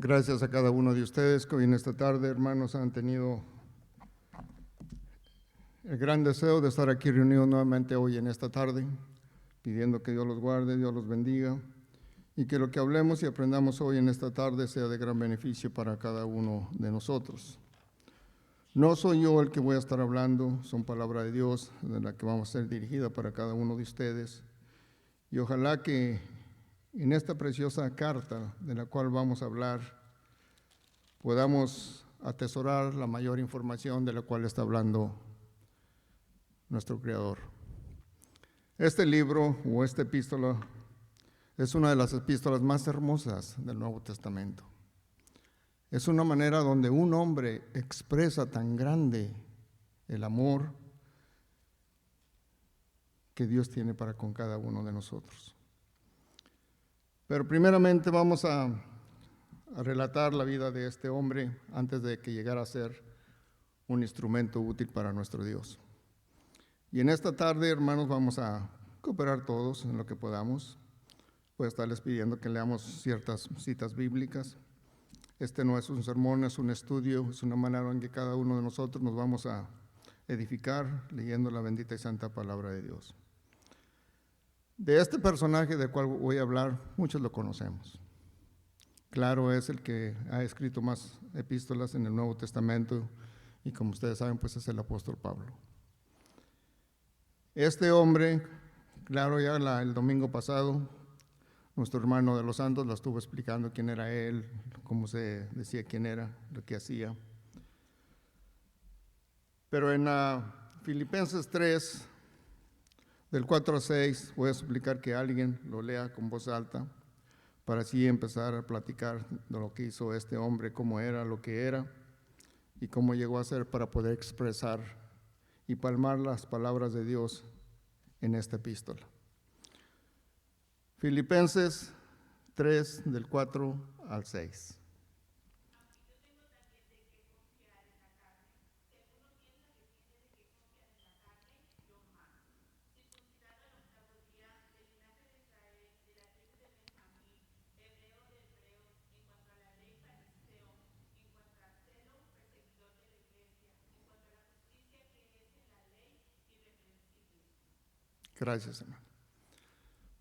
Gracias a cada uno de ustedes que hoy en esta tarde, hermanos, han tenido el gran deseo de estar aquí reunidos nuevamente hoy en esta tarde, pidiendo que Dios los guarde, Dios los bendiga, y que lo que hablemos y aprendamos hoy en esta tarde sea de gran beneficio para cada uno de nosotros. No soy yo el que voy a estar hablando, son palabras de Dios, de la que vamos a ser dirigida para cada uno de ustedes, y ojalá que en esta preciosa carta de la cual vamos a hablar, podamos atesorar la mayor información de la cual está hablando nuestro Creador. Este libro o esta epístola es una de las epístolas más hermosas del Nuevo Testamento. Es una manera donde un hombre expresa tan grande el amor que Dios tiene para con cada uno de nosotros. Pero primeramente vamos a relatar la vida de este hombre antes de que llegara a ser un instrumento útil para nuestro Dios. Y en esta tarde, hermanos, vamos a cooperar todos en lo que podamos. Voy a estarles pidiendo que leamos ciertas citas bíblicas. Este no es un sermón, es un estudio, es una manera en que cada uno de nosotros nos vamos a edificar leyendo la bendita y santa palabra de Dios. De este personaje del cual voy a hablar, muchos lo conocemos. Claro, es el que ha escrito más epístolas en el Nuevo Testamento y como ustedes saben, pues es el apóstol Pablo. Este hombre, claro, ya el domingo pasado, nuestro hermano de los santos lo estuvo explicando quién era él, cómo se decía quién era, lo que hacía. Pero en Filipenses 3, del 4 al 6, voy a suplicar que alguien lo lea con voz alta, para así empezar a platicar de lo que hizo este hombre, cómo era, lo que era, y cómo llegó a ser para poder expresar y palmar las palabras de Dios en esta epístola. Filipenses 3, del 4 al 6. Gracias, hermano.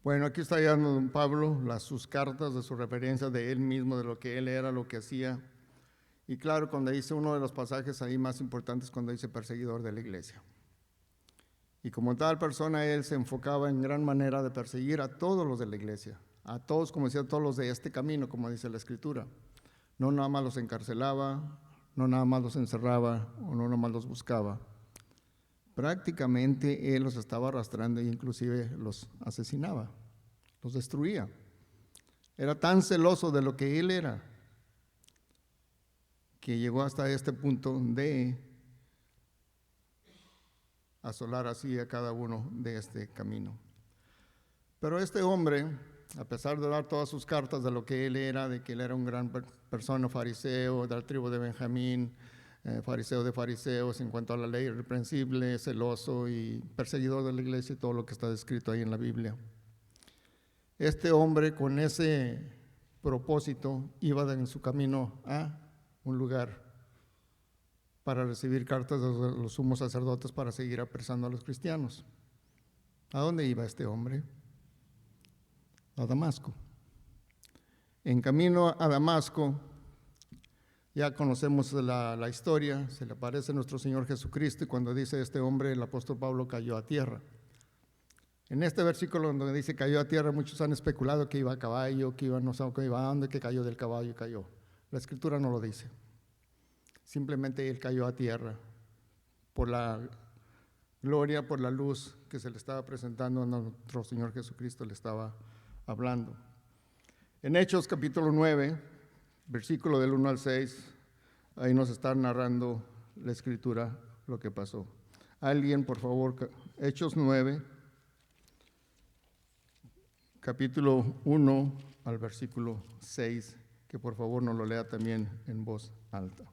Bueno, aquí está ya don Pablo, sus cartas de su referencia de él mismo, de lo que él era, lo que hacía. Y claro, cuando dice uno de los pasajes ahí más importantes, cuando dice perseguidor de la iglesia. Y como tal persona, él se enfocaba en gran manera de perseguir a todos los de la iglesia, a todos, como decía, todos los de este camino, como dice la Escritura. No nada más los encarcelaba, no nada más los encerraba o no nada más los buscaba. Prácticamente él los estaba arrastrando e inclusive los asesinaba, los destruía. Era tan celoso de lo que él era que llegó hasta este punto de asolar así a cada uno de este camino. Pero este hombre, a pesar de dar todas sus cartas de lo que él era, de que él era un gran persona, fariseo, de la tribu de Benjamín, fariseo de fariseos en cuanto a la ley, irreprensible, celoso y perseguidor de la iglesia y todo lo que está descrito ahí en la Biblia. Este hombre con ese propósito iba en su camino a un lugar para recibir cartas de los sumos sacerdotes para seguir apresando a los cristianos. ¿A dónde iba este hombre? A Damasco. En camino a Damasco, ya conocemos la historia, se le aparece nuestro Señor Jesucristo y cuando dice este hombre, el apóstol Pablo cayó a tierra. En este versículo donde dice cayó a tierra, muchos han especulado que iba a caballo, que iba no sé qué iba a dónde, que cayó del caballo y cayó. La Escritura no lo dice. Simplemente él cayó a tierra por la gloria, por la luz que se le estaba presentando a nuestro Señor Jesucristo, le estaba hablando. En Hechos capítulo 9, versículo del 1 al 6, ahí nos está narrando la Escritura lo que pasó. Alguien, por favor, Hechos 9, capítulo 1 al versículo 6, que por favor nos lo lea también en voz alta.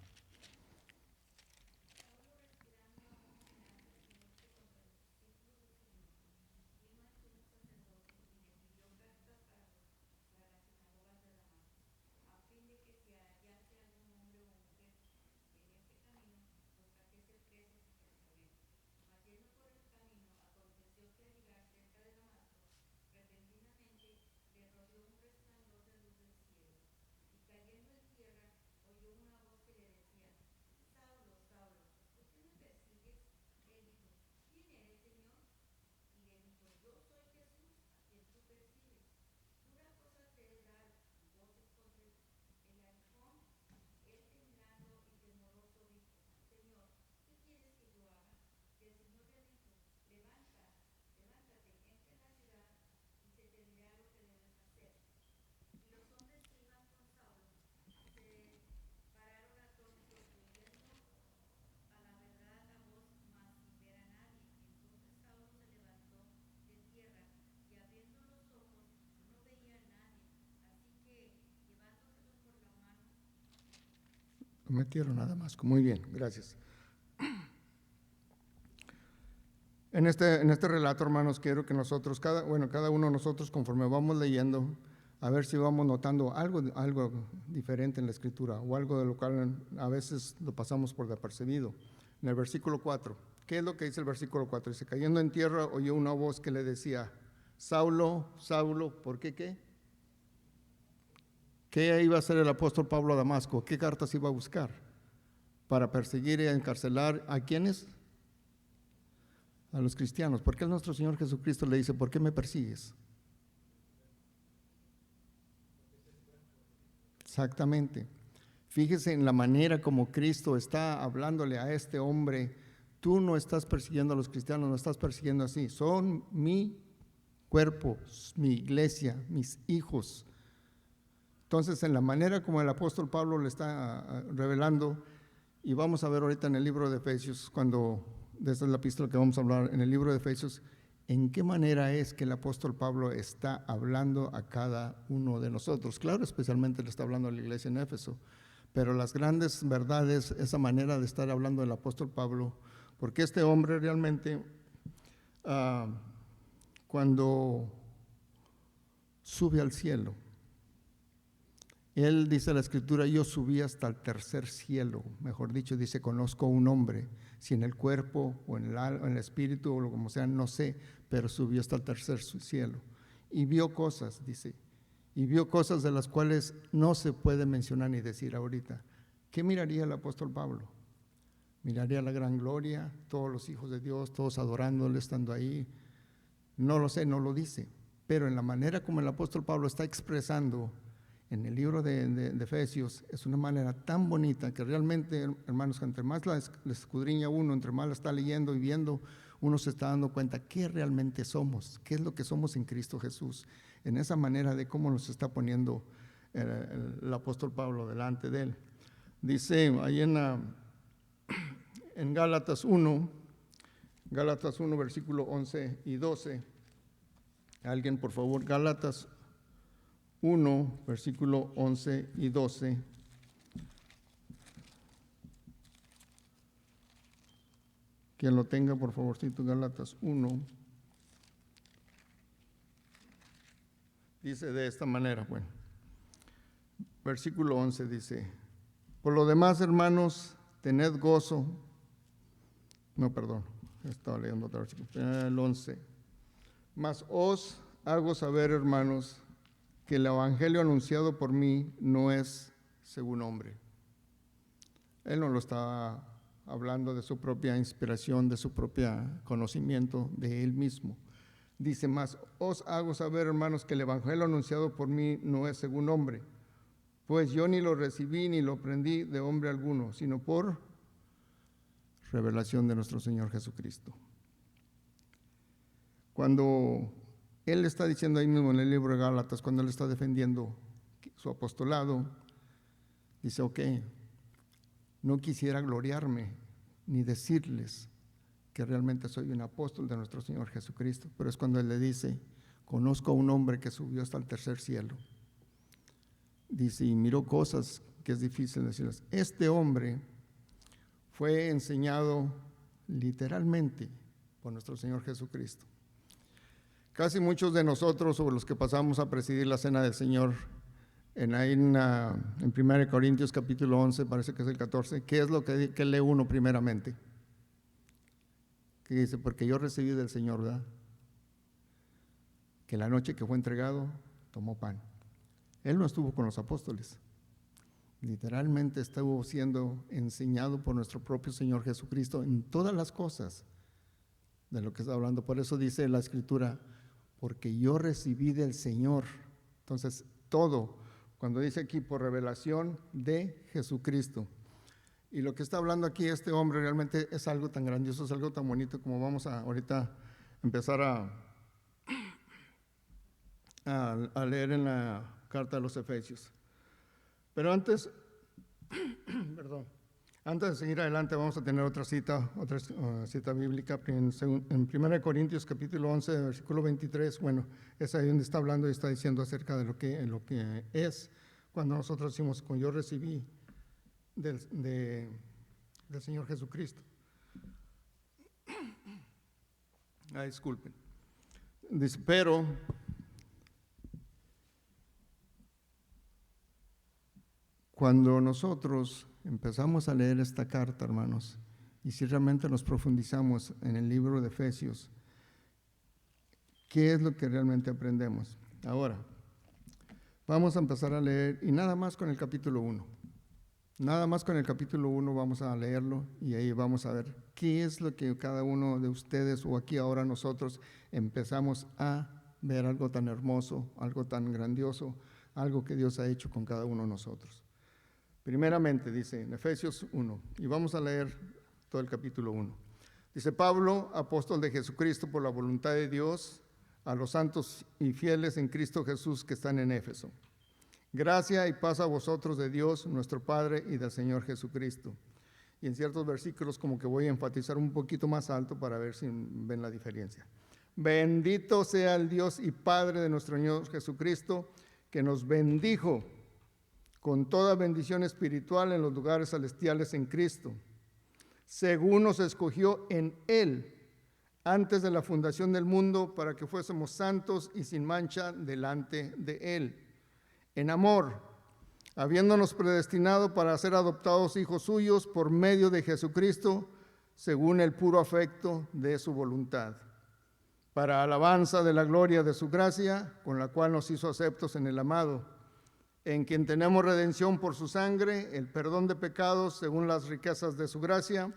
Metieron a Damasco. Muy bien, gracias. En este relato, hermanos, quiero que nosotros, cada uno de nosotros, conforme vamos leyendo, a ver si vamos notando algo diferente en la Escritura o algo de lo cual a veces lo pasamos por desapercibido. En el versículo 4, ¿qué es lo que dice el versículo 4? Dice, cayendo en tierra oyó una voz que le decía, Saulo, Saulo, ¿por qué qué? ¿Qué iba a hacer el apóstol Pablo a Damasco? ¿Qué cartas iba a buscar? Para perseguir y encarcelar ¿a quiénes? A los cristianos. ¿Por qué nuestro Señor Jesucristo le dice, ¿por qué me persigues? Exactamente. Fíjese en la manera como Cristo está hablándole a este hombre. Tú no estás persiguiendo a los cristianos, no estás persiguiendo así. Son mi cuerpo, mi iglesia, mis hijos. Entonces, en la manera como el apóstol Pablo le está revelando, y vamos a ver ahorita en el libro de Efesios, desde la epístola que vamos a hablar, en el libro de Efesios, en qué manera es que el apóstol Pablo está hablando a cada uno de nosotros. Claro, especialmente le está hablando a la iglesia en Éfeso, pero las grandes verdades, esa manera de estar hablando del apóstol Pablo, porque este hombre realmente, cuando sube al cielo, él dice la Escritura, yo subí hasta el tercer cielo, mejor dicho, dice, conozco a un hombre, si en el cuerpo o en el espíritu o como sea, no sé, pero subió hasta el tercer cielo. Y vio cosas, dice, y vio cosas de las cuales no se puede mencionar ni decir ahorita. ¿Qué miraría el apóstol Pablo? Miraría la gran gloria, todos los hijos de Dios, todos adorándole, estando ahí. No lo sé, no lo dice, pero en la manera como el apóstol Pablo está expresando en el libro de Efesios, es una manera tan bonita que realmente, hermanos, entre más la escudriña uno, entre más la está leyendo y viendo, uno se está dando cuenta qué realmente somos, qué es lo que somos en Cristo Jesús, en esa manera de cómo nos está poniendo el apóstol Pablo delante de él. Dice ahí en Gálatas 1, versículo 11 y 12, alguien por favor, Gálatas 1, versículo 11 y 12. Quien lo tenga, por favorcito, Gálatas 1. Dice de esta manera, bueno, versículo 11 dice, por lo demás, hermanos, tened gozo. No, perdón, estaba leyendo otro versículo. El 11. Mas os hago saber, hermanos, que el evangelio anunciado por mí no es según hombre. Él no lo está hablando de su propia inspiración, de su propio conocimiento de él mismo. Dice más, os hago saber, hermanos, que el evangelio anunciado por mí no es según hombre, pues yo ni lo recibí ni lo aprendí de hombre alguno, sino por revelación de nuestro Señor Jesucristo. Cuando él está diciendo ahí mismo en el libro de Gálatas, cuando él está defendiendo su apostolado, dice, ok, no quisiera gloriarme ni decirles que realmente soy un apóstol de nuestro Señor Jesucristo, pero es cuando él le dice, conozco a un hombre que subió hasta el tercer cielo. Dice, y miró cosas que es difícil decirles. Este hombre fue enseñado literalmente por nuestro Señor Jesucristo. Casi muchos de nosotros, o los que pasamos a presidir la cena del Señor, en 1 Corintios capítulo 11, parece que es el 14, ¿qué es lo que lee uno primeramente? Que dice, porque yo recibí del Señor, ¿verdad? Que la noche que fue entregado, tomó pan. Él no estuvo con los apóstoles. Literalmente estuvo siendo enseñado por nuestro propio Señor Jesucristo en todas las cosas de lo que está hablando. Por eso dice la Escritura, porque yo recibí del Señor. Entonces, todo, cuando dice aquí, por revelación de Jesucristo. Y lo que está hablando aquí este hombre realmente es algo tan grandioso, es algo tan bonito como vamos a ahorita empezar a leer en la carta de los Efesios. Pero antes de seguir adelante, vamos a tener otra cita bíblica en 1 Corintios capítulo 11, versículo 23. Bueno, es ahí donde está hablando y está diciendo acerca de lo que es cuando nosotros decimos, cuando yo recibí del Señor Jesucristo. Disculpen. Dice, pero cuando nosotros empezamos a leer esta carta, hermanos, y si realmente nos profundizamos en el libro de Efesios, ¿qué es lo que realmente aprendemos? Ahora, vamos a empezar a leer, y nada más con el capítulo 1. Nada más con el capítulo 1 vamos a leerlo, y ahí vamos a ver qué es lo que cada uno de ustedes, o aquí ahora nosotros, empezamos a ver algo tan hermoso, algo tan grandioso, algo que Dios ha hecho con cada uno de nosotros. Primeramente, dice en Efesios 1, y vamos a leer todo el capítulo 1. Dice: Pablo, apóstol de Jesucristo por la voluntad de Dios, a los santos y fieles en Cristo Jesús que están en Éfeso. Gracia y paz a vosotros de Dios, nuestro Padre, y del Señor Jesucristo. Y en ciertos versículos como que voy a enfatizar un poquito más alto para ver si ven la diferencia. Bendito sea el Dios y Padre de nuestro Señor Jesucristo, que nos bendijo con toda bendición espiritual en los lugares celestiales en Cristo, según nos escogió en Él, antes de la fundación del mundo, para que fuésemos santos y sin mancha delante de Él. En amor, habiéndonos predestinado para ser adoptados hijos suyos por medio de Jesucristo, según el puro afecto de su voluntad, para alabanza de la gloria de su gracia, con la cual nos hizo aceptos en el amado, en quien tenemos redención por su sangre, el perdón de pecados según las riquezas de su gracia,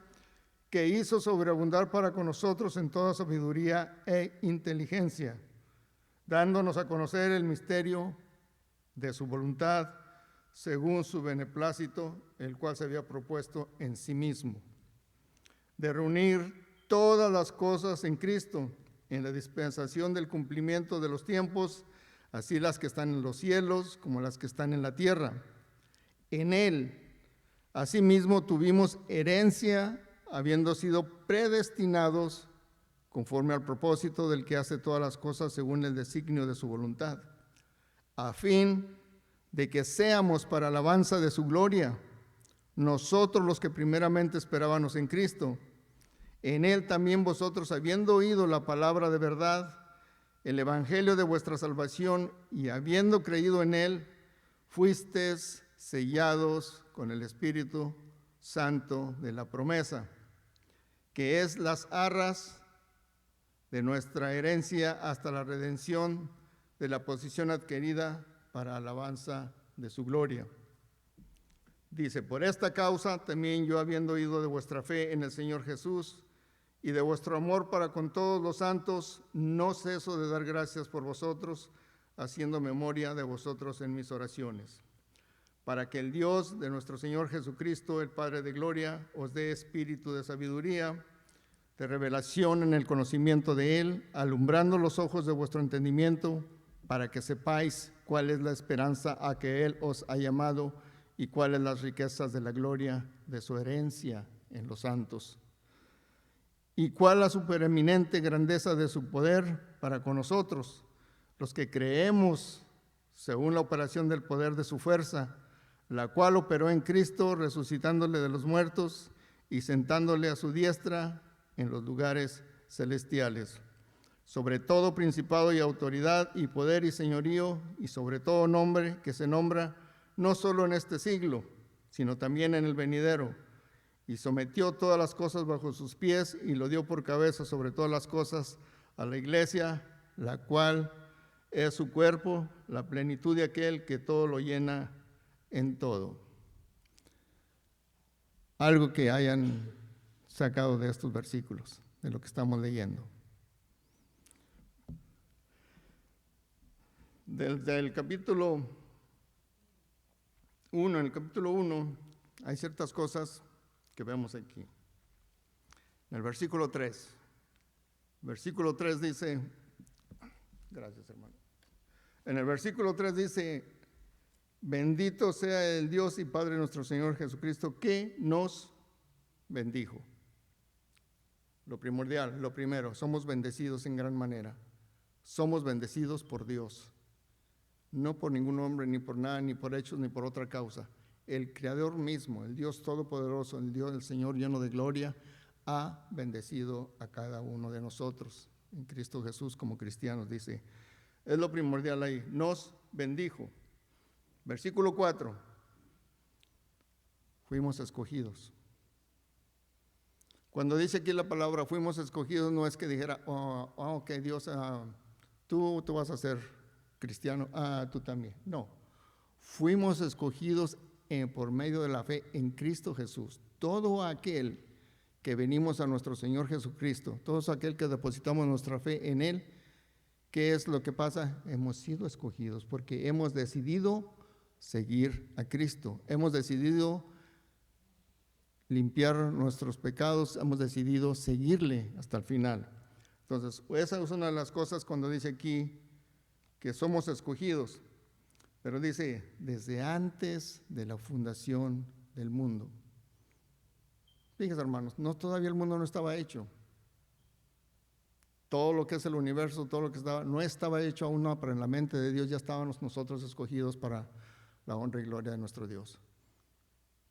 que hizo sobreabundar para con nosotros en toda sabiduría e inteligencia, dándonos a conocer el misterio de su voluntad, según su beneplácito, el cual se había propuesto en sí mismo, de reunir todas las cosas en Cristo, en la dispensación del cumplimiento de los tiempos, así las que están en los cielos como las que están en la tierra. En Él, asimismo, tuvimos herencia, habiendo sido predestinados conforme al propósito del que hace todas las cosas según el designio de su voluntad, a fin de que seamos para alabanza de su gloria, nosotros los que primeramente esperábamos en Cristo. En Él también vosotros, habiendo oído la palabra de verdad, el evangelio de vuestra salvación, y habiendo creído en Él, fuisteis sellados con el Espíritu Santo de la promesa, que es las arras de nuestra herencia hasta la redención de la posesión adquirida para alabanza de su gloria. Dice: por esta causa también yo, habiendo oído de vuestra fe en el Señor Jesús y de vuestro amor para con todos los santos, no ceso de dar gracias por vosotros, haciendo memoria de vosotros en mis oraciones, para que el Dios de nuestro Señor Jesucristo, el Padre de gloria, os dé espíritu de sabiduría, de revelación en el conocimiento de Él, alumbrando los ojos de vuestro entendimiento, para que sepáis cuál es la esperanza a que Él os ha llamado y cuáles las riquezas de la gloria de su herencia en los santos, y cuál la supereminente grandeza de su poder para con nosotros, los que creemos según la operación del poder de su fuerza, la cual operó en Cristo, resucitándole de los muertos y sentándole a su diestra en los lugares celestiales, sobre todo principado y autoridad y poder y señorío, y sobre todo nombre que se nombra no solo en este siglo, sino también en el venidero, y sometió todas las cosas bajo sus pies y lo dio por cabeza sobre todas las cosas a la iglesia, la cual es su cuerpo, la plenitud de aquel que todo lo llena en todo. Algo que hayan sacado de estos versículos, de lo que estamos leyendo. Desde el capítulo 1, en el capítulo 1 hay ciertas cosas que vemos aquí. En el versículo 3 dice, gracias hermano, en el versículo 3 dice: bendito sea el Dios y Padre de nuestro Señor Jesucristo, que nos bendijo. Lo primordial, lo primero, somos bendecidos en gran manera. Somos bendecidos por Dios, no por ningún hombre, ni por nada, ni por hechos, ni por otra causa. el Creador mismo, el Dios Todopoderoso, el Dios del Señor lleno de gloria, ha bendecido a cada uno de nosotros. En Cristo Jesús como cristianos, dice, es lo primordial ahí, nos bendijo. Versículo 4, fuimos escogidos. Cuando dice aquí la palabra fuimos escogidos, no es que dijera, ok, Dios, tú vas a ser cristiano, tú también. No, fuimos escogidos por medio de la fe en Cristo Jesús. Todo aquel que venimos a nuestro Señor Jesucristo, todo aquel que depositamos nuestra fe en Él, ¿qué es lo que pasa? Hemos sido escogidos porque hemos decidido seguir a Cristo. Hemos decidido limpiar nuestros pecados, hemos decidido seguirle hasta el final. Entonces, esa es una de las cosas cuando dice aquí que somos escogidos, pero dice, desde antes de la fundación del mundo. Fíjense, hermanos, todavía el mundo no estaba hecho. Todo lo que es el universo, todo lo que estaba, no estaba hecho aún, no, pero en la mente de Dios ya estábamos nosotros escogidos para la honra y gloria de nuestro Dios.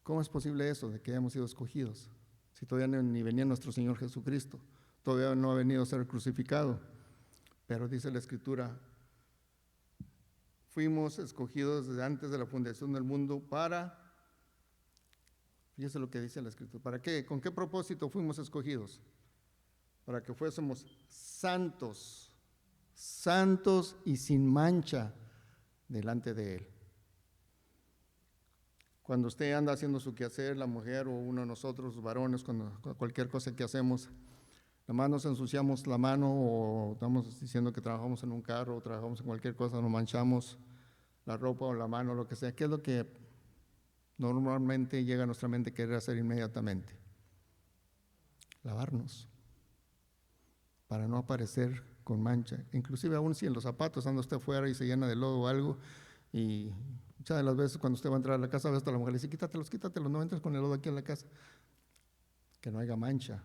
¿Cómo es posible eso, de que hayamos sido escogidos? Si todavía ni venía nuestro Señor Jesucristo, todavía no ha venido a ser crucificado. Pero dice la Escritura, fuimos escogidos desde antes de la fundación del mundo para, fíjese lo que dice la Escritura, ¿para qué? ¿Con qué propósito fuimos escogidos? Para que fuésemos santos, santos y sin mancha delante de Él. Cuando usted anda haciendo su quehacer, la mujer o uno de nosotros, los varones, cuando cualquier cosa que hacemos, nada más nos ensuciamos la mano o estamos diciendo que trabajamos en un carro o trabajamos en cualquier cosa, nos manchamos la ropa o la mano, lo que sea. ¿Qué es lo que normalmente llega a nuestra mente querer hacer inmediatamente? Lavarnos, para no aparecer con mancha. Inclusive aún si en los zapatos anda usted afuera y se llena de lodo o algo, y muchas de las veces cuando usted va a entrar a la casa, a veces la mujer le dice, quítatelos, no entres con el lodo aquí en la casa. Que no haya mancha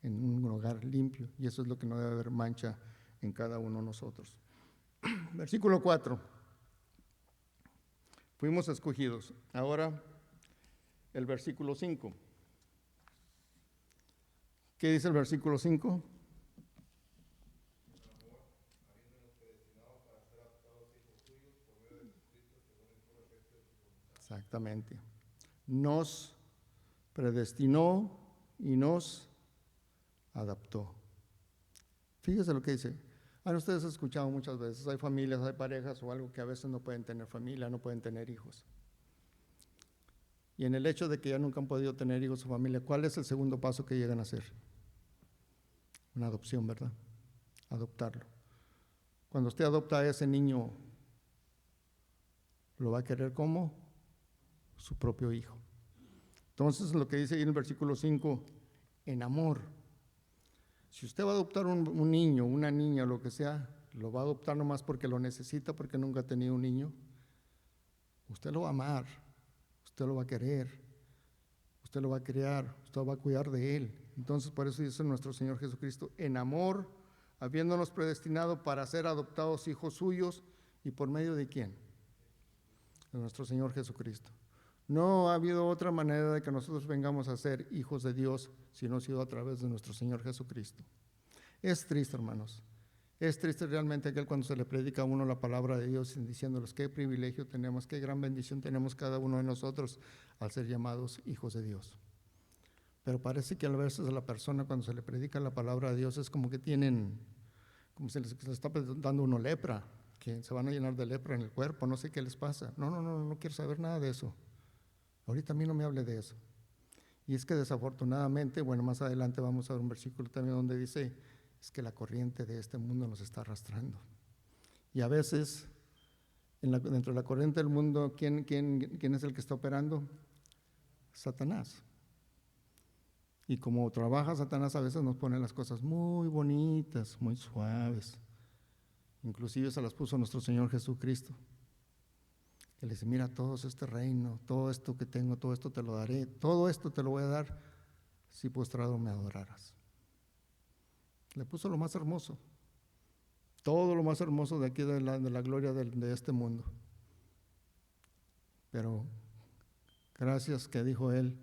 en un hogar limpio, y eso es lo que no debe haber mancha en cada uno de nosotros. Versículo 4. Fuimos escogidos. Ahora el versículo 5. ¿Qué dice el versículo 5? Exactamente. Nos predestinó y nos adaptó. Fíjese lo que dice. Ustedes han escuchado muchas veces, hay familias, hay parejas o algo que a veces no pueden tener familia, no pueden tener hijos. Y en el hecho de que ya nunca han podido tener hijos o familia, ¿cuál es el segundo paso que llegan a hacer? Una adopción, ¿verdad? Adoptarlo. Cuando usted adopta a ese niño, lo va a querer como su propio hijo. Entonces, lo que dice ahí en el versículo 5, en amor. Si usted va a adoptar un niño, una niña, lo que sea, lo va a adoptar nomás porque lo necesita, porque nunca ha tenido un niño. Usted lo va a amar, usted lo va a querer, usted lo va a criar, usted va a cuidar de él. Entonces, por eso dice nuestro Señor Jesucristo, en amor, habiéndonos predestinado para ser adoptados hijos suyos, ¿y por medio de quién? De nuestro Señor Jesucristo. No ha habido otra manera de que nosotros vengamos a ser hijos de Dios, sino ha sido a través de nuestro Señor Jesucristo. Es triste, hermanos. Es triste realmente aquel cuando se le predica a uno la palabra de Dios diciéndoles qué privilegio tenemos, qué gran bendición tenemos cada uno de nosotros al ser llamados hijos de Dios. Pero parece que a veces a la persona cuando se le predica la palabra de Dios es como que tienen, como se les está dando uno lepra, que se van a llenar de lepra en el cuerpo, no sé qué les pasa. No quiero saber nada de eso. Ahorita a mí no me hable de eso. Y es que desafortunadamente, bueno, más adelante vamos a ver un versículo también donde dice, es que la corriente de este mundo nos está arrastrando. Y a veces, dentro de la corriente del mundo, ¿quién es el que está operando? Satanás. Y como trabaja Satanás, a veces nos pone las cosas muy bonitas, muy suaves. Inclusive se las puso nuestro Señor Jesucristo. Que le dice, mira, todo este reino, todo esto que tengo, todo esto te lo daré, todo esto te lo voy a dar si postrado me adoraras. Le puso lo más hermoso, todo lo más hermoso de aquí de la gloria de este mundo. Pero Gracias que dijo él,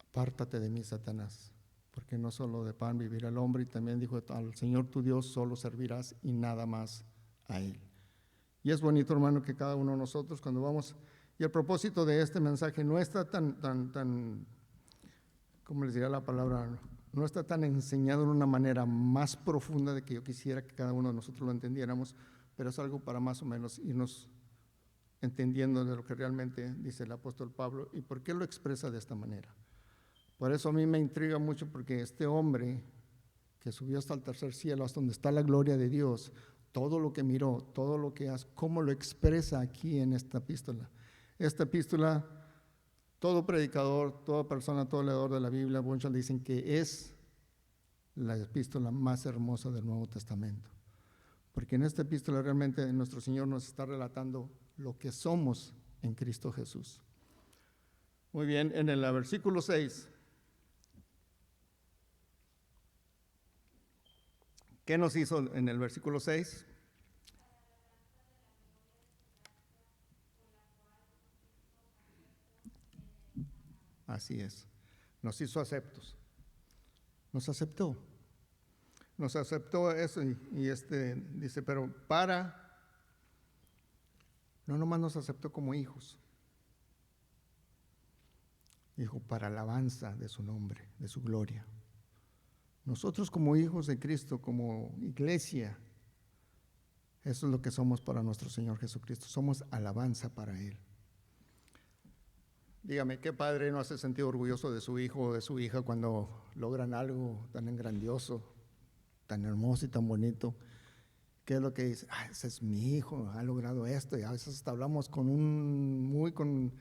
apártate de mí, Satanás, porque no solo de pan vivirá el hombre, y también dijo, al Señor tu Dios solo servirás y nada más a Él. Y es bonito, hermano, que cada uno de nosotros cuando vamos, y el propósito de este mensaje no está tan, ¿cómo les dirá la palabra? No está tan enseñado de una manera más profunda de que yo quisiera que cada uno de nosotros lo entendiéramos, pero es algo para más o menos irnos entendiendo de lo que realmente dice el apóstol Pablo y por qué lo expresa de esta manera. Por eso a mí me intriga mucho, porque este hombre que subió hasta el tercer cielo, hasta donde está la gloria de Dios, todo lo que miró, todo lo que hace, cómo lo expresa aquí en esta epístola. Esta epístola, todo predicador, toda persona, todo leedor de la Biblia, muchos dicen que es la epístola más hermosa del Nuevo Testamento. Porque en esta epístola realmente nuestro Señor nos está relatando lo que somos en Cristo Jesús. Muy bien, en el versículo 6. ¿Qué nos hizo en el versículo 6? Así es, nos hizo aceptos. Nos aceptó eso y dice, pero no nomás nos aceptó como hijos, dijo, para alabanza de su nombre, de su gloria. Nosotros como hijos de Cristo, como iglesia, eso es lo que somos para nuestro Señor Jesucristo, somos alabanza para Él. Dígame, ¿qué padre no hace sentir orgulloso de su hijo o de su hija cuando logran algo tan grandioso, tan hermoso y tan bonito? ¿Qué es lo que dice? Ese es mi hijo, ha logrado esto, y a veces hasta hablamos con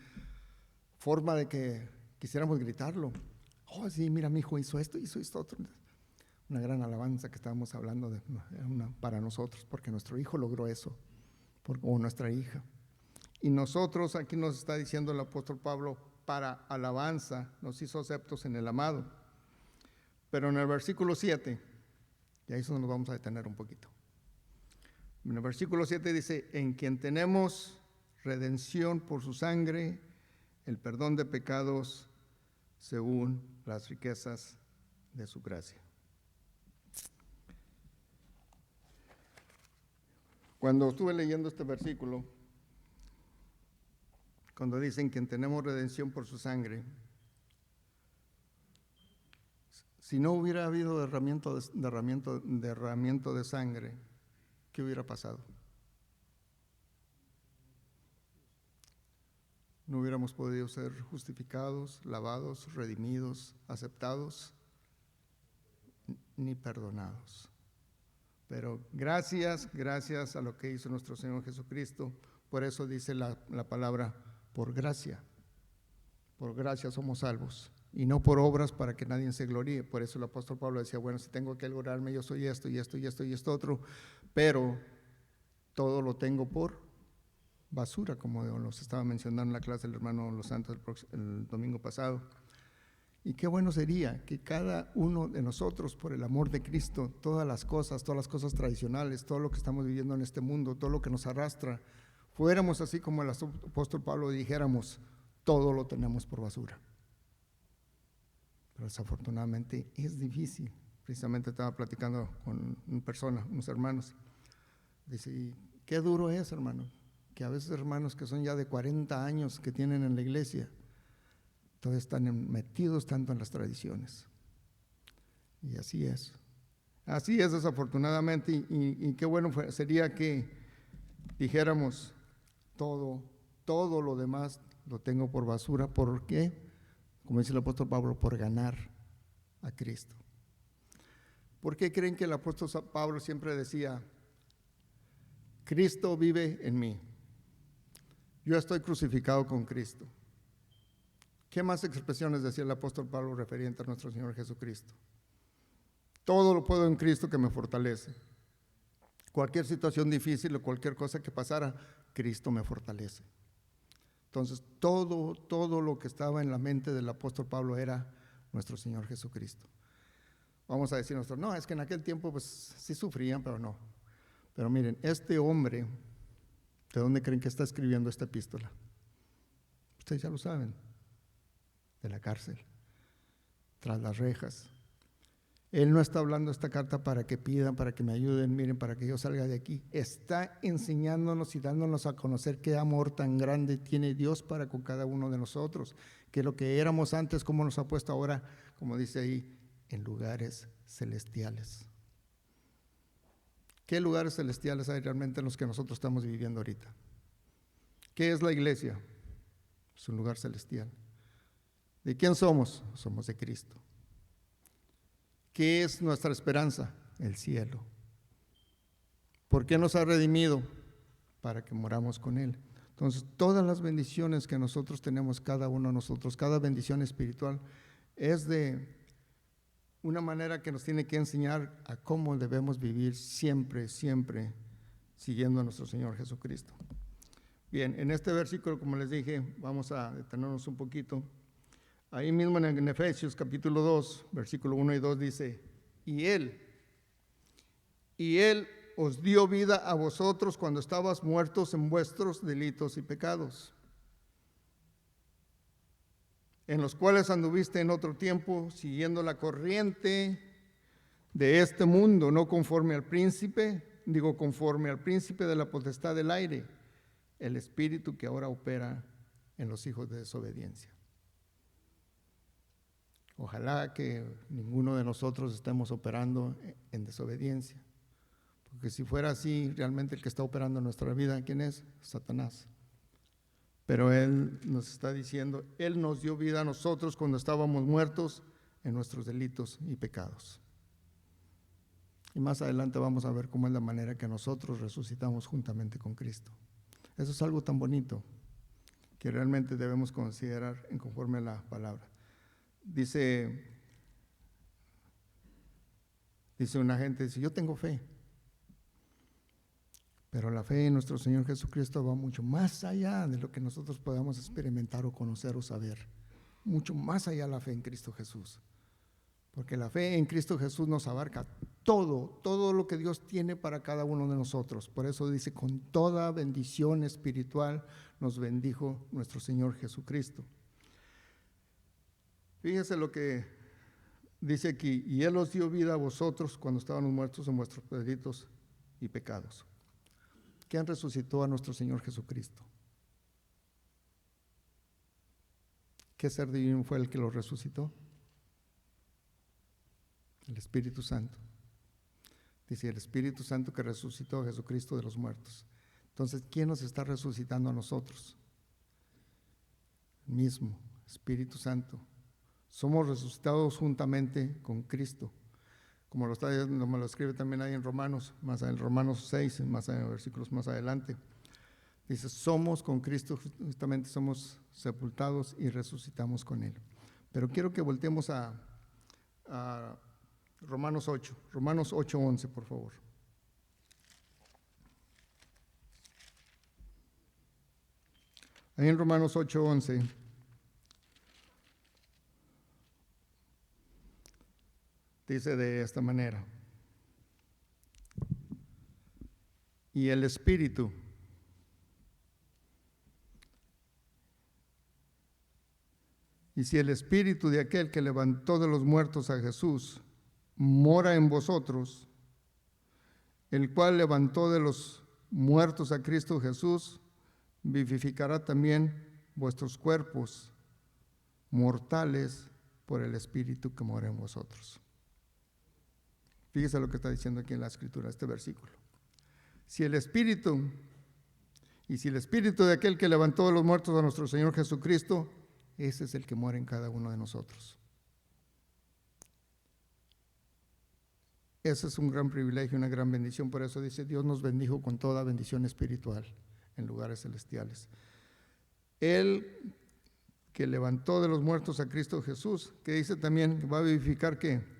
forma de que quisiéramos gritarlo. Oh, sí, mira, mi hijo hizo esto otro. Una gran alabanza que estábamos hablando para nosotros, porque nuestro hijo logró eso, o nuestra hija. Y nosotros, aquí nos está diciendo el apóstol Pablo, para alabanza nos hizo aceptos en el amado. Pero en el versículo 7, y ahí es donde nos vamos a detener un poquito. En el versículo 7 dice, en quien tenemos redención por su sangre, el perdón de pecados según las riquezas de su gracia. Cuando estuve leyendo este versículo, cuando dicen que tenemos redención por su sangre, si no hubiera habido derramamiento de sangre, ¿qué hubiera pasado? No hubiéramos podido ser justificados, lavados, redimidos, aceptados, ni perdonados. Pero gracias a lo que hizo nuestro Señor Jesucristo, por eso dice la palabra, por gracia somos salvos, y no por obras para que nadie se gloríe. Por eso el apóstol Pablo decía, bueno, si tengo que gloriarme, yo soy esto y esto y esto y esto otro, pero todo lo tengo por basura, como nos estaba mencionando en la clase del hermano Los Santos el domingo pasado. Y qué bueno sería que cada uno de nosotros, por el amor de Cristo, todas las cosas tradicionales, todo lo que estamos viviendo en este mundo, todo lo que nos arrastra, fuéramos así como el apóstol Pablo, dijéramos, todo lo tenemos por basura. Pero desafortunadamente es difícil. Precisamente estaba platicando con una persona, unos hermanos. Dice, qué duro es, hermano, que a veces hermanos que son ya de 40 años que tienen en la iglesia, todavía están metidos tanto en las tradiciones. Y así es desafortunadamente, y qué bueno sería que dijéramos, todo lo demás lo tengo por basura. ¿Por qué? Como dice el apóstol Pablo, por ganar a Cristo. ¿Por qué creen que el apóstol Pablo siempre decía, Cristo vive en mí? Yo estoy crucificado con Cristo. ¿Qué más expresiones decía el apóstol Pablo referente a nuestro Señor Jesucristo? Todo lo puedo en Cristo que me fortalece. Cualquier situación difícil o cualquier cosa que pasara, Cristo me fortalece. Entonces, todo lo que estaba en la mente del apóstol Pablo era nuestro Señor Jesucristo. Vamos a decir nosotros, no, es que en aquel tiempo pues sí sufrían, pero no. Pero miren, este hombre, ¿de dónde creen que está escribiendo esta epístola? Ustedes ya lo saben, de la cárcel, tras las rejas. Él no está hablando esta carta para que pidan, para que me ayuden, miren, para que yo salga de aquí. Está enseñándonos y dándonos a conocer qué amor tan grande tiene Dios para con cada uno de nosotros, que lo que éramos antes, como nos ha puesto ahora, como dice ahí, en lugares celestiales. ¿Qué lugares celestiales hay realmente en los que nosotros estamos viviendo ahorita? ¿Qué es la iglesia? Es un lugar celestial. ¿De quién somos? Somos de Cristo. ¿Qué es nuestra esperanza? El cielo. ¿Por qué nos ha redimido? Para que moramos con Él. Entonces, todas las bendiciones que nosotros tenemos, cada uno de nosotros, cada bendición espiritual, es de una manera que nos tiene que enseñar a cómo debemos vivir siempre, siempre, siguiendo a nuestro Señor Jesucristo. Bien, en este versículo, como les dije, vamos a detenernos un poquito. Ahí mismo en Efesios capítulo 2, versículo 1 y 2 dice, y Él os dio vida a vosotros cuando estabas muertos en vuestros delitos y pecados, en los cuales anduviste en otro tiempo, siguiendo la corriente de este mundo, no conforme al príncipe, conforme al príncipe de la potestad del aire, el espíritu que ahora opera en los hijos de desobediencia. Ojalá que ninguno de nosotros estemos operando en desobediencia, porque si fuera así, realmente el que está operando en nuestra vida, ¿quién es? Satanás. Pero Él nos está diciendo, Él nos dio vida a nosotros cuando estábamos muertos en nuestros delitos y pecados. Y más adelante vamos a ver cómo es la manera que nosotros resucitamos juntamente con Cristo. Eso es algo tan bonito que realmente debemos considerar en conforme a la palabra. Dice una gente, dice, yo tengo fe, pero la fe en nuestro Señor Jesucristo va mucho más allá de lo que nosotros podamos experimentar o conocer o saber. Mucho más allá la fe en Cristo Jesús. Porque la fe en Cristo Jesús nos abarca todo lo que Dios tiene para cada uno de nosotros. Por eso dice, con toda bendición espiritual nos bendijo nuestro Señor Jesucristo. Fíjese lo que dice aquí, y Él os dio vida a vosotros cuando estábamos muertos en vuestros delitos y pecados. ¿Quién resucitó a nuestro Señor Jesucristo? ¿Qué ser divino fue el que lo resucitó? El Espíritu Santo. Dice, el Espíritu Santo que resucitó a Jesucristo de los muertos. Entonces, ¿quién nos está resucitando a nosotros? El mismo Espíritu Santo. Somos resucitados juntamente con Cristo, como me lo escribe también ahí en Romanos, más en Romanos 6, más en versículos más adelante. Dice, somos con Cristo, justamente somos sepultados y resucitamos con Él. Pero quiero que volteemos a Romanos 8:11, por favor. Ahí en Romanos 8:11. Dice de esta manera, y el Espíritu y si el Espíritu de aquel que levantó de los muertos a Jesús mora en vosotros, el cual levantó de los muertos a Cristo Jesús, vivificará también vuestros cuerpos mortales por el Espíritu que mora en vosotros. Fíjese lo que está diciendo aquí en la Escritura, este versículo. Si el Espíritu de aquel que levantó de los muertos a nuestro Señor Jesucristo, ese es el que mora en cada uno de nosotros. Ese es un gran privilegio, una gran bendición. Por eso dice, Dios nos bendijo con toda bendición espiritual en lugares celestiales. Él que levantó de los muertos a Cristo Jesús, que dice también que va a vivificar ¿qué?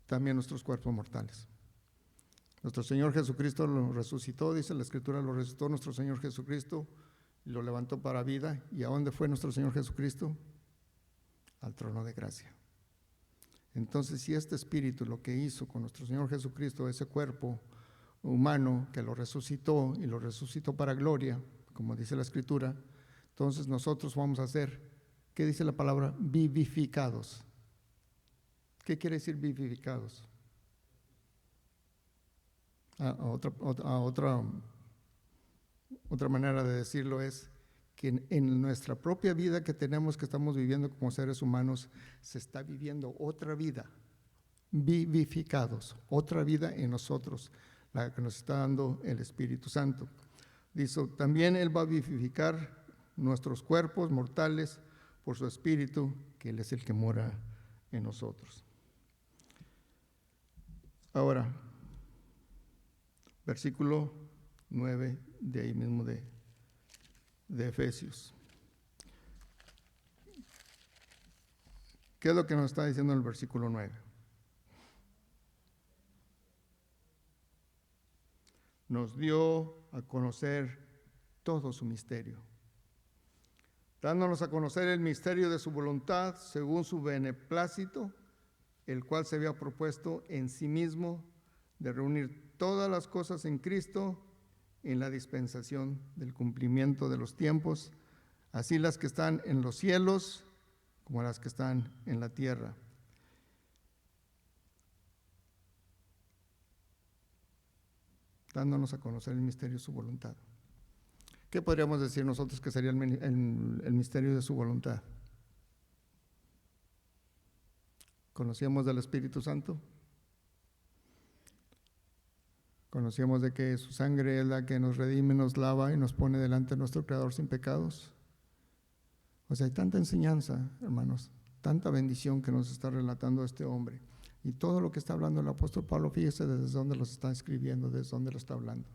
También nuestros cuerpos mortales. Nuestro Señor Jesucristo lo resucitó, dice la Escritura, lo resucitó nuestro Señor Jesucristo y lo levantó para vida. ¿Y a dónde fue nuestro Señor Jesucristo? Al trono de gracia. Entonces, si este Espíritu lo que hizo con nuestro Señor Jesucristo, ese cuerpo humano que lo resucitó y lo resucitó para gloria, como dice la Escritura, Entonces nosotros vamos a ser, ¿qué dice la palabra? Vivificados. ¿Qué quiere decir vivificados? Otra manera de decirlo es que en nuestra propia vida que tenemos, que estamos viviendo como seres humanos, se está viviendo otra vida, vivificados, otra vida en nosotros, la que nos está dando el Espíritu Santo. Dice, también Él va a vivificar nuestros cuerpos mortales por su Espíritu, que Él es el que mora en nosotros. Ahora, versículo 9 de ahí mismo de Efesios. ¿Qué es lo que nos está diciendo el versículo 9? Nos dio a conocer todo su misterio, dándonos a conocer el misterio de su voluntad según su beneplácito, el cual se había propuesto en sí mismo de reunir todas las cosas en Cristo en la dispensación del cumplimiento de los tiempos, así las que están en los cielos como las que están en la tierra. Dándonos a conocer el misterio de su voluntad. ¿Qué podríamos decir nosotros que sería el misterio de su voluntad? ¿Conocíamos del Espíritu Santo? ¿Conocíamos de que su sangre es la que nos redime, nos lava y nos pone delante de nuestro Creador sin pecados? O sea, hay tanta enseñanza, hermanos, tanta bendición que nos está relatando este hombre. Y todo lo que está hablando el apóstol Pablo, fíjese desde dónde lo está escribiendo, desde dónde lo está hablando.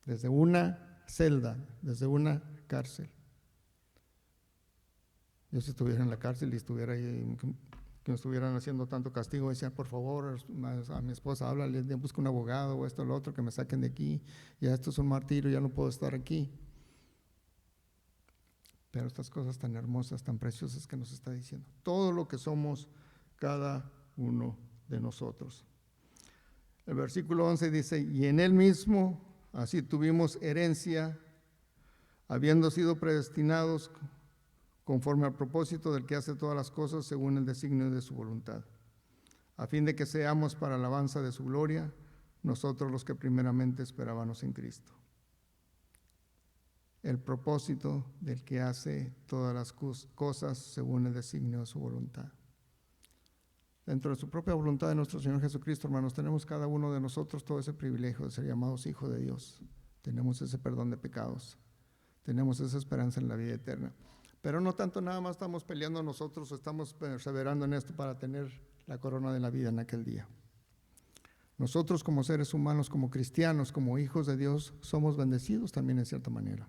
Desde una celda, desde una cárcel. Yo si estuviera en la cárcel y estuviera ahí, que me estuvieran haciendo tanto castigo, decía, por favor, a mi esposa, háblale, busca un abogado o esto o lo otro, que me saquen de aquí, ya esto es un martirio, ya no puedo estar aquí. Pero estas cosas tan hermosas, tan preciosas que nos está diciendo, todo lo que somos cada uno de nosotros. El versículo 11 dice, y en él mismo, así tuvimos herencia, habiendo sido predestinados conforme al propósito del que hace todas las cosas según el designio de su voluntad, a fin de que seamos para alabanza de su gloria, nosotros los que primeramente esperábamos en Cristo. El propósito del que hace todas las cosas según el designio de su voluntad. Dentro de su propia voluntad de nuestro Señor Jesucristo, hermanos, tenemos cada uno de nosotros todo ese privilegio de ser llamados hijos de Dios. Tenemos ese perdón de pecados. Tenemos esa esperanza en la vida eterna. Pero no tanto nada más estamos peleando nosotros, estamos perseverando en esto para tener la corona de la vida en aquel día. Nosotros como seres humanos, como cristianos, como hijos de Dios, somos bendecidos también en cierta manera.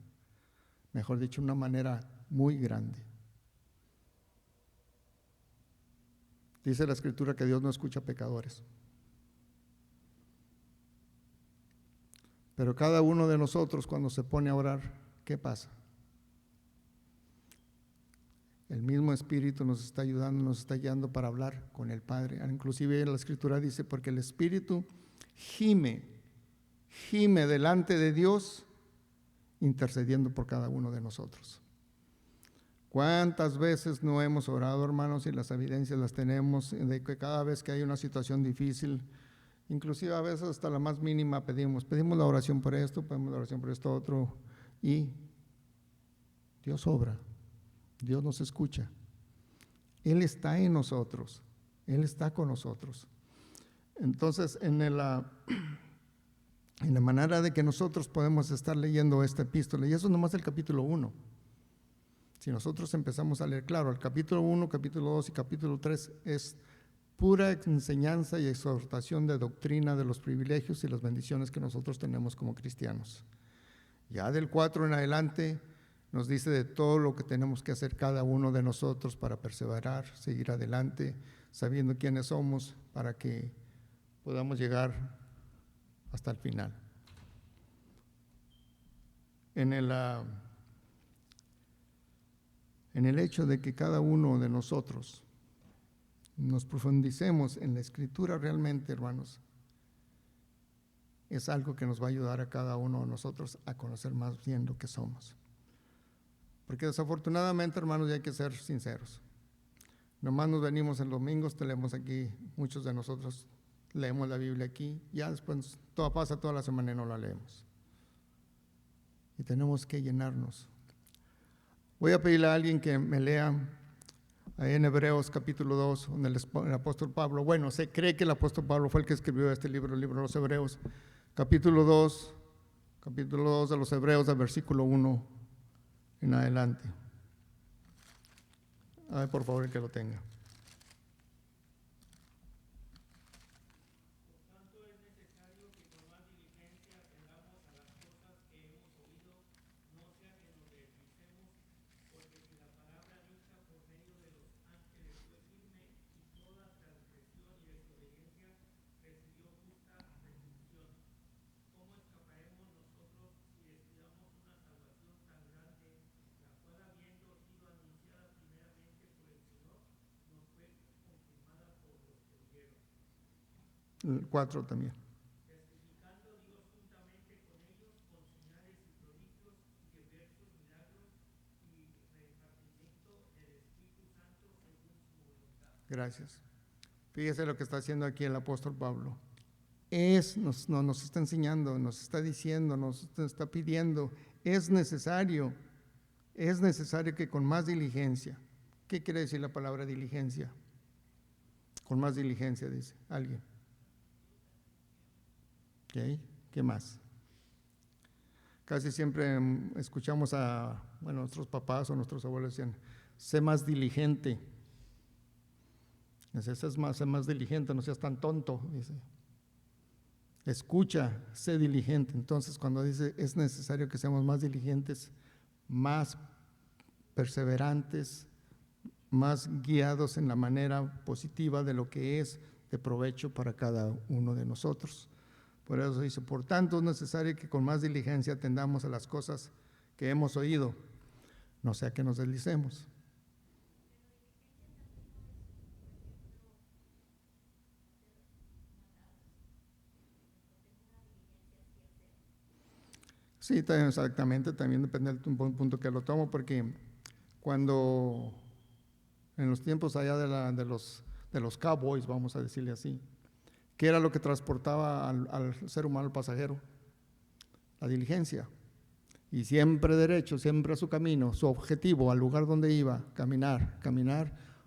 Mejor dicho, una manera muy grande. Dice la Escritura que Dios no escucha pecadores. Pero cada uno de nosotros cuando se pone a orar, ¿qué pasa? El mismo Espíritu nos está ayudando, nos está guiando para hablar con el Padre. Inclusive la Escritura dice, porque el Espíritu gime delante de Dios, intercediendo por cada uno de nosotros. ¿Cuántas veces no hemos orado, hermanos? Y las evidencias las tenemos de que cada vez que hay una situación difícil, inclusive a veces hasta la más mínima pedimos la oración por esto, pedimos la oración por esto otro, y Dios obra, Dios nos escucha. Él está en nosotros, Él está con nosotros. Entonces, en la manera de que nosotros podemos estar leyendo esta epístola, y eso nomás el capítulo 1. Si nosotros empezamos a leer, claro, el capítulo 1, capítulo 2 y capítulo 3 es pura enseñanza y exhortación de doctrina de los privilegios y las bendiciones que nosotros tenemos como cristianos. Ya del 4 en adelante nos dice de todo lo que tenemos que hacer cada uno de nosotros para perseverar, seguir adelante, sabiendo quiénes somos para que podamos llegar hasta el final. En el hecho de que cada uno de nosotros nos profundicemos en la Escritura realmente, hermanos, es algo que nos va a ayudar a cada uno de nosotros a conocer más bien lo que somos. Porque desafortunadamente, hermanos, ya hay que ser sinceros. Nomás nos venimos el domingo, leemos aquí, muchos de nosotros leemos la Biblia aquí, ya después pasa toda la semana y no la leemos. Y tenemos que llenarnos. Voy a pedirle a alguien que me lea ahí en Hebreos capítulo 2, donde el apóstol Pablo, bueno, se cree que el apóstol Pablo fue el que escribió este libro, el libro de los Hebreos, capítulo 2 de los Hebreos, del versículo 1 en adelante. A ver, por favor, el que lo tenga. El 4 también. Gracias. Fíjese lo que está haciendo aquí el apóstol Pablo. Nos está enseñando, nos está diciendo, nos está pidiendo, es necesario que con más diligencia. ¿Qué quiere decir la palabra diligencia? Con más diligencia, dice alguien. ¿Okay? ¿Qué más? Casi siempre escuchamos a nuestros papás o nuestros abuelos decían, sé más diligente. Sé más diligente, no seas tan tonto, dice. Escucha, sé diligente. Entonces, cuando dice es necesario que seamos más diligentes, más perseverantes, más guiados en la manera positiva de lo que es de provecho para cada uno de nosotros. Por eso dice, por tanto es necesario que con más diligencia atendamos a las cosas que hemos oído, no sea que nos deslicemos. Sí, exactamente, también depende del punto que lo tomo, porque cuando en los tiempos allá de los cowboys, vamos a decirle así, ¿qué era lo que transportaba al ser humano, al pasajero? La diligencia. Y siempre derecho, siempre a su camino, su objetivo, al lugar donde iba, caminar,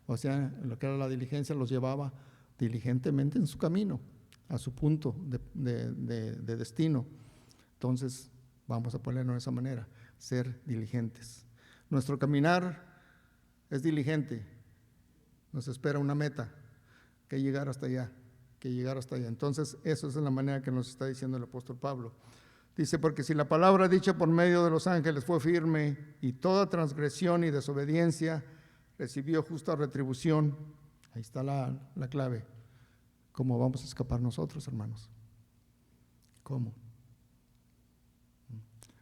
o sea, lo que era la diligencia los llevaba diligentemente en su camino, a su punto de destino. Entonces, vamos a ponerlo de esa manera, ser diligentes. Nuestro caminar es diligente, nos espera una meta, que llegar hasta allá. Entonces, eso es la manera que nos está diciendo el apóstol Pablo. Dice, porque si la palabra dicha por medio de los ángeles fue firme y toda transgresión y desobediencia recibió justa retribución, ahí está la clave. ¿Cómo vamos a escapar nosotros, hermanos? ¿Cómo?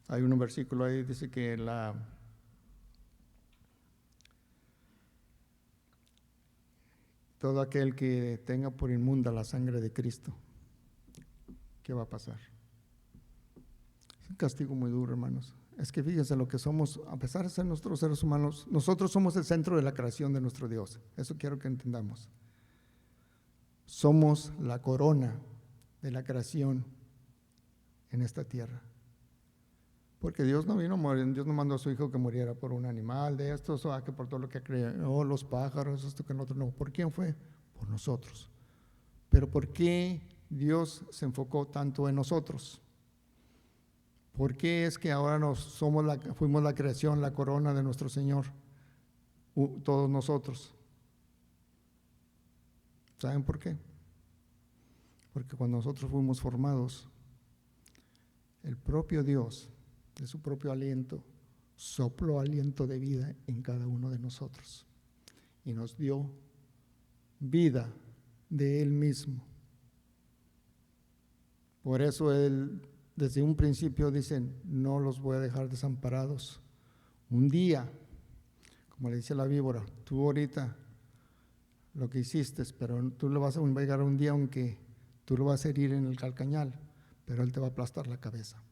Hay un versículo ahí, dice que todo aquel que tenga por inmunda la sangre de Cristo, ¿qué va a pasar? Es un castigo muy duro, hermanos. Es que fíjense lo que somos, a pesar de ser nosotros seres humanos, nosotros somos el centro de la creación de nuestro Dios. Eso quiero que entendamos. Somos la corona de la creación en esta tierra. Porque Dios no vino a morir, Dios no mandó a su hijo que muriera por un animal de estos, o que por todo lo que creó, los pájaros, esto que nosotros no. ¿Por quién fue? Por nosotros. Pero ¿por qué Dios se enfocó tanto en nosotros? ¿Por qué es que ahora fuimos la creación, la corona de nuestro Señor? Todos nosotros. ¿Saben por qué? Porque cuando nosotros fuimos formados, el propio Dios, de su propio aliento, sopló aliento de vida en cada uno de nosotros y nos dio vida de Él mismo. Por eso Él, desde un principio, dicen, no los voy a dejar desamparados. Un día, como le dice la víbora, tú ahorita lo que hiciste, pero tú le vas a llegar un día aunque tú lo vas a herir en el calcañal, pero Él te va a aplastar la cabeza.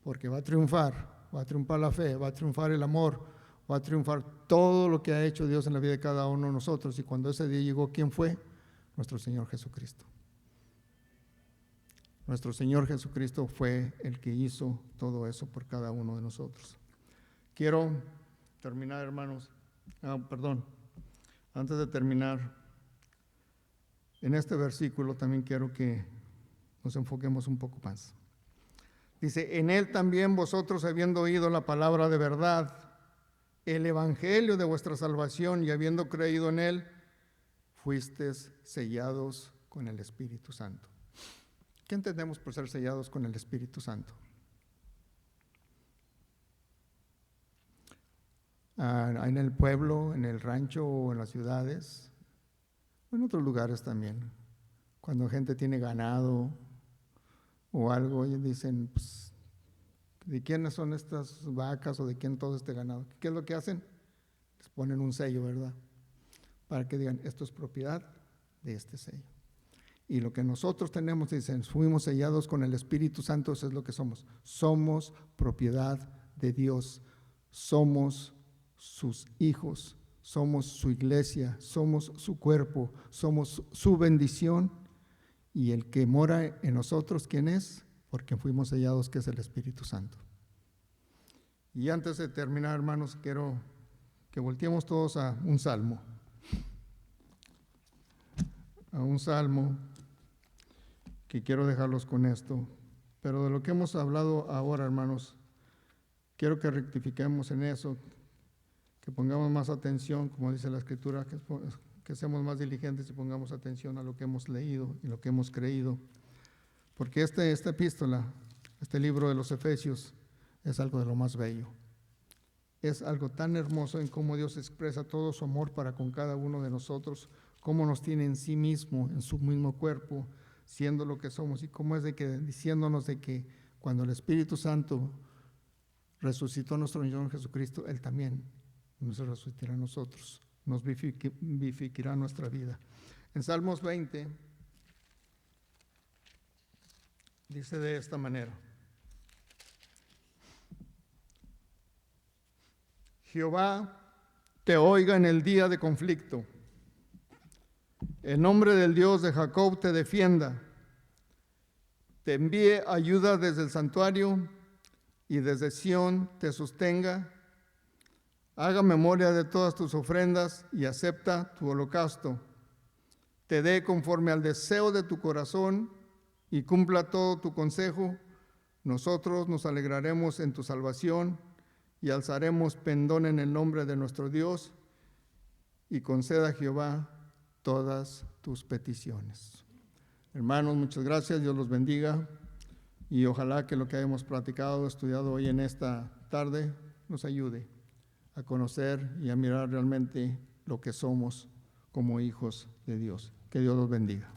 Porque va a triunfar va a triunfar la fe, va a triunfar el amor, va a triunfar todo lo que ha hecho Dios en la vida de cada uno de nosotros. Y cuando ese día llegó, ¿quién fue? Nuestro Señor Jesucristo. Nuestro Señor Jesucristo fue el que hizo todo eso por cada uno de nosotros. Quiero terminar, hermanos. Antes de terminar, en este versículo también quiero que nos enfoquemos un poco más. Dice, en él también vosotros, habiendo oído la palabra de verdad, el evangelio de vuestra salvación, y habiendo creído en él, fuisteis sellados con el Espíritu Santo. ¿Qué entendemos por ser sellados con el Espíritu Santo? En el pueblo, en el rancho o en las ciudades, o en otros lugares también, cuando gente tiene ganado o algo, y dicen, pues, ¿de quiénes son estas vacas o de quién todo este ganado? ¿Qué es lo que hacen? Les ponen un sello, ¿verdad? Para que digan, esto es propiedad de este sello. Y lo que nosotros tenemos, dicen, fuimos sellados con el Espíritu Santo, eso es lo que somos. Somos propiedad de Dios, somos sus hijos, somos su iglesia, somos su cuerpo, somos su bendición. Y el que mora en nosotros, ¿quién es? Porque fuimos sellados, que es el Espíritu Santo. Y antes de terminar, hermanos, quiero que volteemos todos a un salmo. A un salmo que quiero dejarlos con esto. Pero de lo que hemos hablado ahora, hermanos, quiero que rectifiquemos en eso, que pongamos más atención, como dice la Escritura, que seamos más diligentes y pongamos atención a lo que hemos leído y lo que hemos creído. Porque esta epístola, este libro de los Efesios, es algo de lo más bello. Es algo tan hermoso en cómo Dios expresa todo su amor para con cada uno de nosotros, cómo nos tiene en sí mismo, en su mismo cuerpo, siendo lo que somos, y cómo es de que diciéndonos de que cuando el Espíritu Santo resucitó a nuestro Señor Jesucristo, Él también nos resucitará a nosotros, nos vivificará nuestra vida. En Salmos 20 dice de esta manera: Jehová te oiga en el día de conflicto. El nombre del Dios de Jacob te defienda. Te envíe ayuda desde el santuario y desde Sión te sostenga. Haga memoria de todas tus ofrendas y acepta tu holocausto. Te dé conforme al deseo de tu corazón y cumpla todo tu consejo. Nosotros nos alegraremos en tu salvación y alzaremos pendón en el nombre de nuestro Dios, y conceda a Jehová todas tus peticiones. Hermanos, muchas gracias, Dios los bendiga, y ojalá que lo que hemos platicado, estudiado hoy en esta tarde, nos ayude a conocer y a mirar realmente lo que somos como hijos de Dios. Que Dios los bendiga.